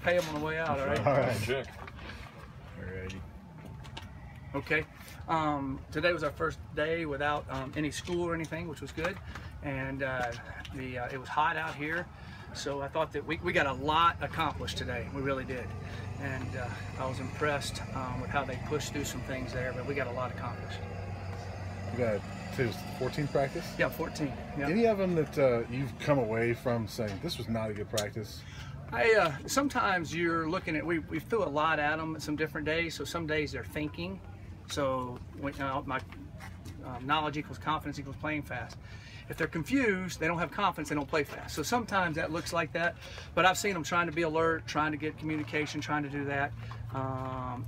pay them on the way out, all right? All right. Check. Alrighty. Okay. Today was our first day without any school or anything, which was good. And it was hot out here. So I thought that we got a lot accomplished today. We really did. And I was impressed with how they pushed through some things there, but we got a lot accomplished. You got 14 practice? Yeah, 14. Yeah. Any of them that you've come away from saying, this was not a good practice? Sometimes you're looking at, we threw a lot at them some different days, so some days they're thinking. So when, my knowledge equals confidence equals playing fast. If they're confused, they don't have confidence, they don't play fast. So sometimes that looks like that, but I've seen them trying to be alert, trying to get communication, trying to do that.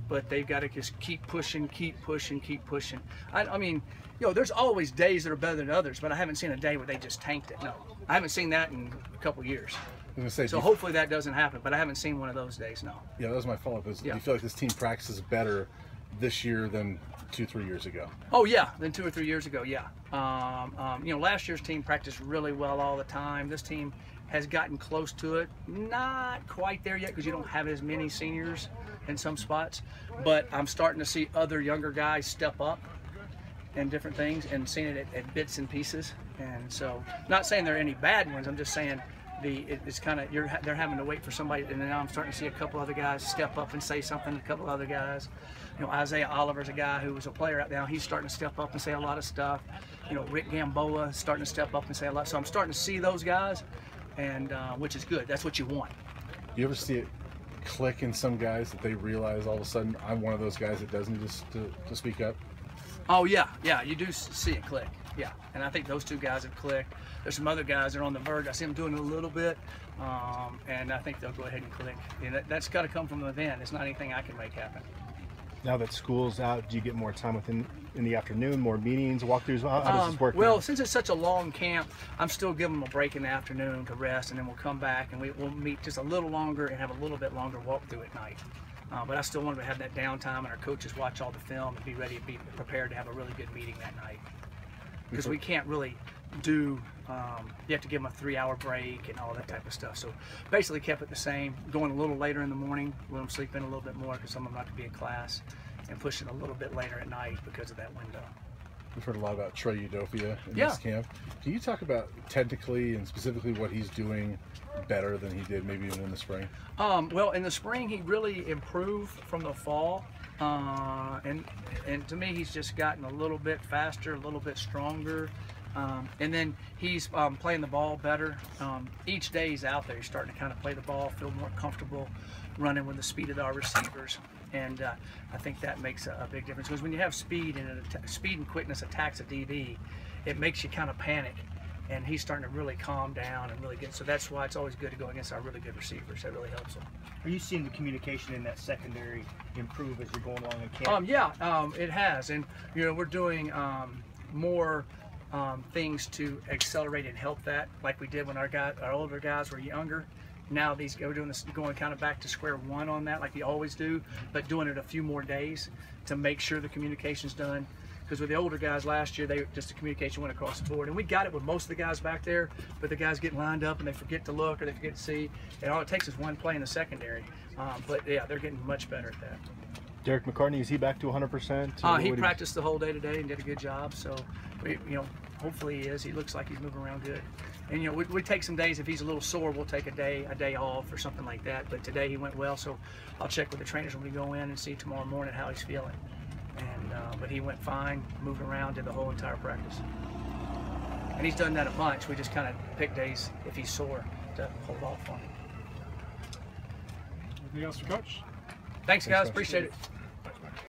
But they've got to just keep pushing, keep pushing, keep pushing. I mean, you know, there's always days that are better than others, but I haven't seen a day where they just tanked it. No, I haven't seen that in a couple of years. I was gonna say, so hopefully that doesn't happen, but I haven't seen one of those days, no. Yeah, that was my follow-up. Do you feel like this team practices better this year than 2-3 years ago? Oh yeah, than 2 or 3 years ago, yeah. You know, last year's team practiced really well all the time. This team has gotten close to it. Not quite there yet because you don't have as many seniors in some spots, but I'm starting to see other younger guys step up in different things and seeing it at bits and pieces. And so, not saying there are any bad ones, I'm just saying it's kind of, they're having to wait for somebody, and now I'm starting to see a couple other guys step up and say something, a couple other guys. You know, Isaiah Oliver's a guy who was a player out there. He's starting to step up and say a lot of stuff. You know, Rick Gamboa is starting to step up and say a lot. So I'm starting to see those guys, and which is good. That's what you want. You ever see it click in some guys that they realize all of a sudden, I'm one of those guys that doesn't need to speak up? Oh yeah, yeah, you do see it click. Yeah, and I think those two guys have clicked. There's some other guys that are on the verge. I see them doing it a little bit, and I think they'll go ahead and click. And that's got to come from within. It's not anything I can make happen. Now that school's out, do you get more time in the afternoon, more meetings, walkthroughs? How does this work? Well, since it's such a long camp, I'm still giving them a break in the afternoon to rest, and then we'll come back and we'll meet just a little longer and have a little bit longer walkthrough at night. But I still want to have that downtime, and our coaches watch all the film and be ready to be prepared to have a really good meeting that night. Because we can't really do, you have to give them a 3-hour break and all that type of stuff. So basically kept it the same, going a little later in the morning, let them sleep in a little bit more because some of them have to be in class, and pushing a little bit later at night because of that window. We've heard a lot about Trey Udofia in this camp. Can you talk about technically and specifically what he's doing better than he did maybe even in the spring? Well, in the spring he really improved from the fall. And to me, he's just gotten a little bit faster, a little bit stronger, and then he's playing the ball better. Each day he's out there, he's starting to kind of play the ball, feel more comfortable running with the speed of our receivers, and I think that makes a big difference, because when you have speed and quickness attacks a DB, it makes you kind of panic. And he's starting to really calm down and really get. So that's why it's always good to go against our really good receivers. That really helps them. Are you seeing the communication in that secondary improve as you're going along in camp? Yeah, it has, and you know, we're doing more things to accelerate and help that, like we did when our older guys were younger. Now we're doing this, going kind of back to square one on that, like we always do, but doing it a few more days to make sure the communication's done. Because with the older guys last year, the communication went across the board, and we got it with most of the guys back there, but the guys get lined up and they forget to look or they forget to see, and all it takes is one play in the secondary. But yeah, they're getting much better at that. Derek McCartney, is he back to 100%? He practiced the whole day today and did a good job. So, you know, hopefully he is. He looks like he's moving around good. And you know, we take some days. If he's a little sore, we'll take a day off or something like that. But today he went well, so I'll check with the trainers when we go in and see tomorrow morning how he's feeling. And but he went fine, moved around, did the whole entire practice. And he's done that a bunch. We just kind of pick days if he's sore to hold off on him. Anything else for Coach? Thanks guys, appreciate it.